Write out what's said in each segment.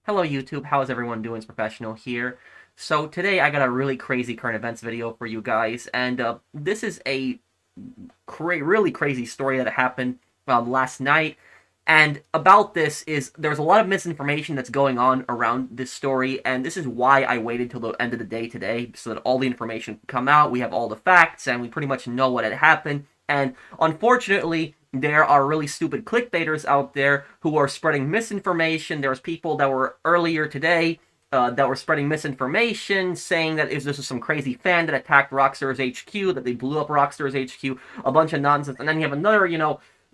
Hello YouTube, how is everyone doing? It's Professional here. So today I got a really crazy current events video for you guys, and this is a really crazy story that happened last night. And about this is there's a lot of misinformation that's going on around this story, and this is why I waited till the end of the day today, so that all the information can come out, we have all the facts, and we pretty much know what had happened. And unfortunately, there are really stupid clickbaiters out there who are spreading misinformation. There's people that were earlier today that were spreading misinformation, saying that this was some crazy fan that attacked Rockstar's HQ, that they blew up Rockstar's HQ, a bunch of nonsense. And then you have another,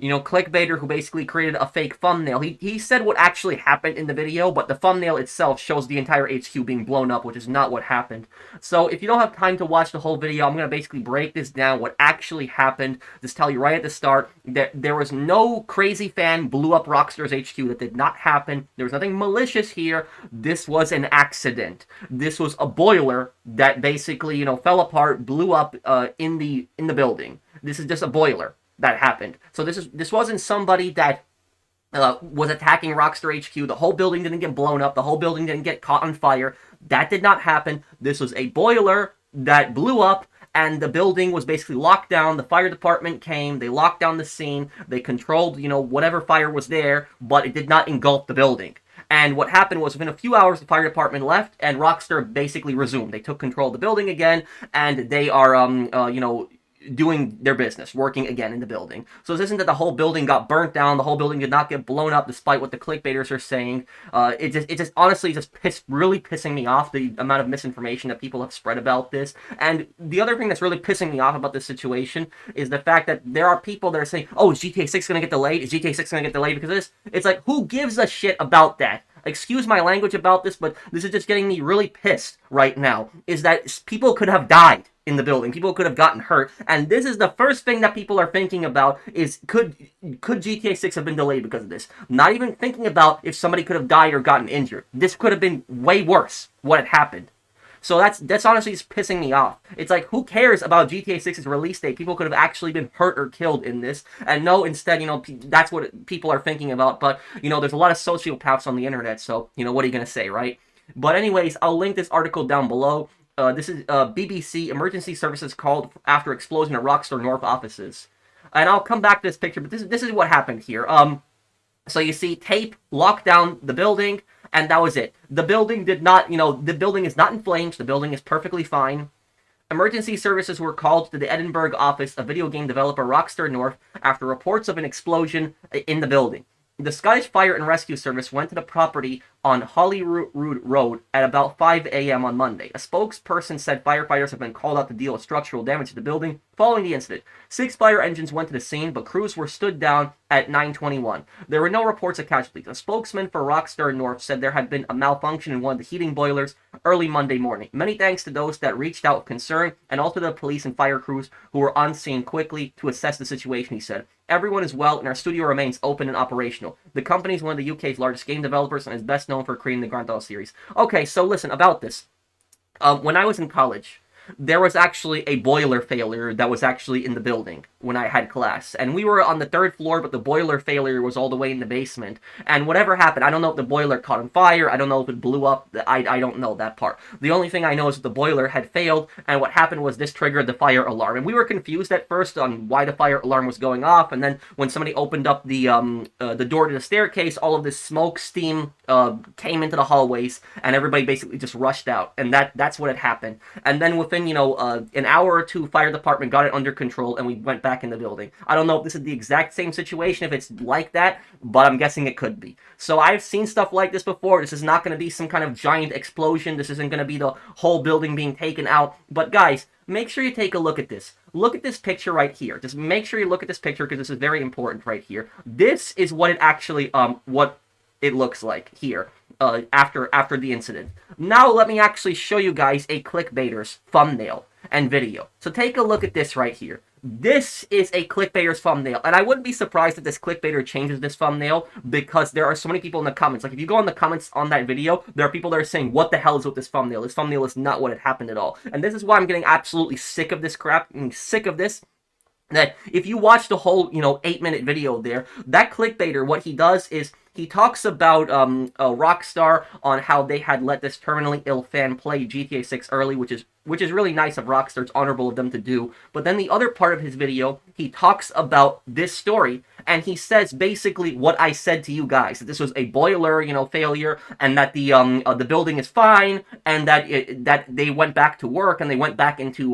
clickbaiter who basically created a fake thumbnail. He said what actually happened in the video, but the thumbnail itself shows the entire HQ being blown up, which is not what happened. So if you don't have time to watch the whole video, I'm going to basically break this down, what actually happened. Just tell you right at the start that there was no crazy fan blew up Rockstar's HQ. That did not happen. There was nothing malicious here. This was an accident. This was a boiler that basically, fell apart, blew up in the building. This is just a boiler that happened. So this wasn't somebody that was attacking Rockstar HQ. The whole building didn't get blown up. The whole building didn't get caught on fire. That did not happen. This was a boiler that blew up, and the building was basically locked down. The fire department came. They locked down the scene. They controlled, whatever fire was there, but it did not engulf the building. And what happened was within a few hours, the fire department left, and Rockstar basically resumed. They took control of the building again, and they are, doing their business, working again in the building. So this isn't that the whole building got burnt down, the whole building did not get blown up, despite what the clickbaiters are saying. It just honestly just really pissing me off, the amount of misinformation that people have spread about this. And the other thing that's really pissing me off about this situation is the fact that there are people that are saying, oh, is GTA 6 gonna get delayed? Is GTA 6 gonna get delayed because of this? It's like, who gives a shit about that? Excuse my language about this, but this is just getting me really pissed right now, is that people could have died in the building. People could have gotten hurt, and this is the first thing that people are thinking about is could GTA 6 have been delayed because of this? Not even thinking about if somebody could have died or gotten injured. This could have been way worse, what had happened. So that's honestly just pissing me off. It's like, who cares about GTA 6's release date? People could have actually been hurt or killed in this. And no, instead, that's what people are thinking about. But, there's a lot of sociopaths on the internet, so, what are you going to say, right? But anyways, I'll link this article down below. This is BBC emergency services called after explosion at Rockstar North offices. And I'll come back to this picture, but this is what happened here. So you see tape locked down the building, and that was it. The building did not, the building is not in flames. The building is perfectly fine. Emergency services were called to the Edinburgh office of video game developer Rockstar North after reports of an explosion in the building. The Scottish Fire and Rescue Service went to the property on Holyrood Road at about 5 a.m. on Monday. A spokesperson said firefighters have been called out to deal with structural damage to the building following the incident. 6 fire engines went to the scene, but crews were stood down at 9:21. There were no reports of casualties. A spokesman for Rockstar North said there had been a malfunction in one of the heating boilers early Monday morning. Many thanks to those that reached out with concern, and also to the police and fire crews who were on scene quickly to assess the situation, he said. Everyone is well, and our studio remains open and operational. The company is one of the UK's largest game developers and is best known for creating the Grand Theft Auto series. Okay, so listen, about this. When I was in college, there was actually a boiler failure that was actually in the building when I had class. And we were on the 3rd floor, but the boiler failure was all the way in the basement. And whatever happened, I don't know if the boiler caught on fire, I don't know if it blew up, I don't know that part. The only thing I know is that the boiler had failed, and what happened was this triggered the fire alarm. And we were confused at first on why the fire alarm was going off, and then when somebody opened up the door to the staircase, all of this smoke, steam, came into the hallways, and everybody basically just rushed out. And that's what had happened. And then within, an hour or two, fire department got it under control, and we went back in the building. I don't know if this is the exact same situation, if it's like that, but I'm guessing it could be. So I've seen stuff like this before. This is not going to be some kind of giant explosion. This isn't going to be the whole building being taken out. But guys, make sure you take a look at this. Look at this picture right here. Just make sure you look at this picture, because this is very important right here. This is what it actually, what it looks like here. After the incident. Now let me actually show you guys a Clickbaiters thumbnail and video. So take a look at this right here. This is a Clickbaiters thumbnail, and I wouldn't be surprised if this Clickbaiter changes this thumbnail, because there are so many people in the comments. Like, if you go in the comments on that video, there are people that are saying, what the hell is with this thumbnail? This thumbnail is not what had happened at all. And this is why I'm getting absolutely sick of this crap. I'm sick of this. that if you watch the whole, 8-minute video there, that clickbaiter, what he does is he talks about Rockstar on how they had let this terminally ill fan play GTA 6 early, which is really nice of Rockstar. It's honorable of them to do. But then the other part of his video, he talks about this story, and he says basically what I said to you guys, that this was a boiler, failure, and that the building is fine, and that they went back to work and they went back into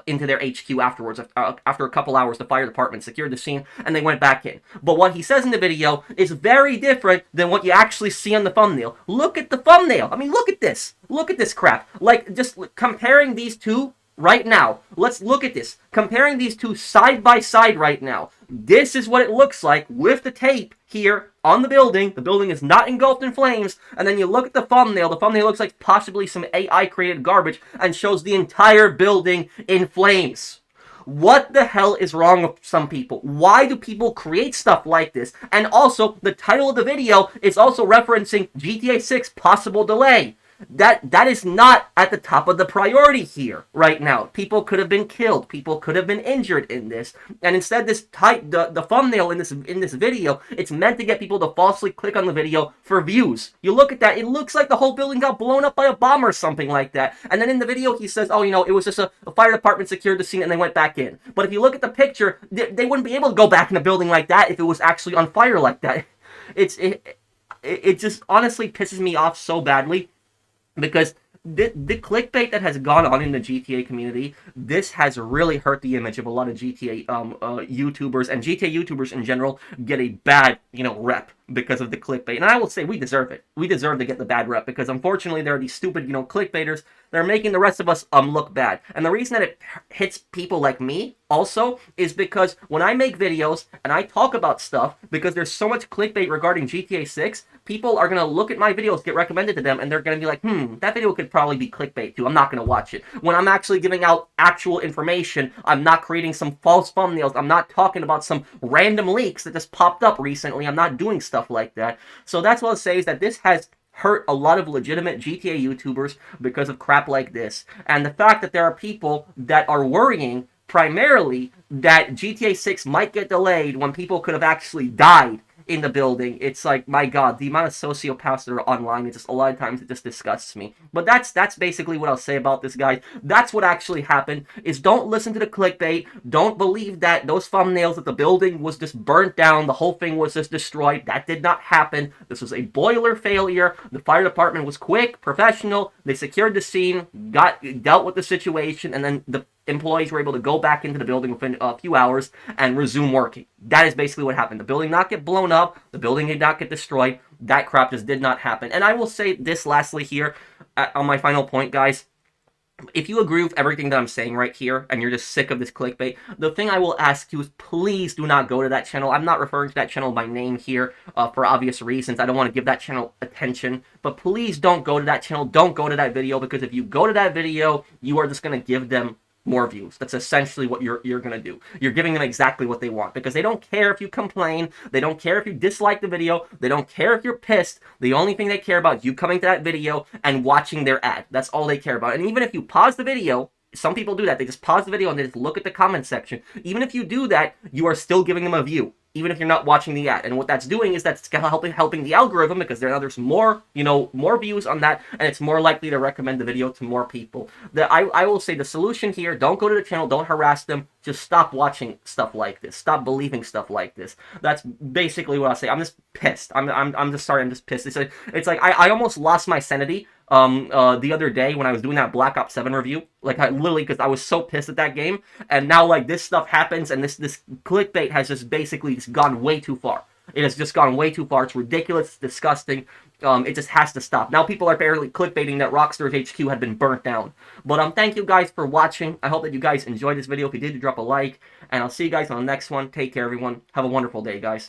their HQ afterwards. After a couple hours, the fire department secured the scene and they went back in. But what he says in the video is very different than what you actually see on the thumbnail. Look at the thumbnail. I mean, look at this. Look at this crap. Like, just comparing these two right now. Let's look at this. Comparing these two side by side right now. This is what it looks like with the tape here on the building. The building is not engulfed in flames. And then you look at the thumbnail. The thumbnail looks like possibly some AI created garbage and shows the entire building in flames. What the hell is wrong with some people? Why do people create stuff like this? And also, the title of the video is also referencing GTA 6 possible delay. That is not at the top of the priority here right now. People could have been killed. People could have been injured in this. And instead, the thumbnail in this video, it's meant to get people to falsely click on the video for views. You look at that, it looks like the whole building got blown up by a bomb or something like that. And then in the video, he says, oh, it was just a fire department secured the scene and they went back in. But if you look at the picture, they wouldn't be able to go back in a building like that if it was actually on fire like that. It just honestly pisses me off so badly. Because the clickbait that has gone on in the GTA community, this has really hurt the image of a lot of GTA YouTubers, and GTA YouTubers in general get a bad, rep because of the clickbait. And I will say we deserve it. We deserve to get the bad rep because unfortunately there are these stupid, clickbaiters that are making the rest of us look bad. And the reason that it hits people like me also is because when I make videos and I talk about stuff, because there's so much clickbait regarding GTA 6, people are going to look at my videos, get recommended to them, and they're going to be like, that video could probably be clickbait too. I'm not going to watch it. When I'm actually giving out actual information, I'm not creating some false thumbnails. I'm not talking about some random leaks that just popped up recently. I'm not doing stuff like that. So that's what I'll say is that this has hurt a lot of legitimate GTA YouTubers because of crap like this. And the fact that there are people that are worrying primarily that GTA 6 might get delayed when people could have actually died in the building. It's like, my god, the amount of sociopaths that are online, it just a lot of times it just disgusts me. But that's basically what I'll say about this, guys. That's what actually happened, is don't listen to the clickbait. Don't believe that those thumbnails that the building was just burnt down, the whole thing was just destroyed. That did not happen. This was a boiler failure. The fire department was quick, professional. They secured the scene, dealt with the situation, and then the employees were able to go back into the building within a few hours and resume working. That is basically what happened. The building did not get blown up. The building did not get destroyed. That crap just did not happen. And I will say this lastly here, on my final point, guys. If you agree with everything that I'm saying right here, and you're just sick of this clickbait, the thing I will ask you is please do not go to that channel. I'm not referring to that channel by name here for obvious reasons. I don't want to give that channel attention. But please don't go to that channel. Don't go to that video, because if you go to that video, you are just going to give them more views. That's essentially what you're going to do. You're giving them exactly what they want, because they don't care if you complain. They don't care if you dislike the video. They don't care if you're pissed. The only thing they care about is you coming to that video and watching their ad. That's all they care about. And even if you pause the video, some people do that. They just pause the video and they just look at the comment section. Even if you do that, you are still giving them a view, even if you're not watching the ad. And what that's doing is that's helping the algorithm, because there's more, more views on that, and it's more likely to recommend the video to more people. I will say the solution here, don't go to the channel, don't harass them, just stop watching stuff like this. Stop believing stuff like this. That's basically what I'll say. I'm just pissed. I'm just sorry, I'm just pissed. It's like I almost lost my sanity the other day when I was doing that Black Ops 7 review. Like, I literally, because I was so pissed at that game, and now, like, this stuff happens, and this clickbait has just basically just gone way too far. It has just gone way too far. It's ridiculous. It's disgusting. It just has to stop. Now people are barely clickbaiting that Rockstar's HQ had been burnt down. But thank you guys for watching. I hope that you guys enjoyed this video. If you did, drop a like, and I'll see you guys on the next one. Take care, everyone. Have a wonderful day, guys.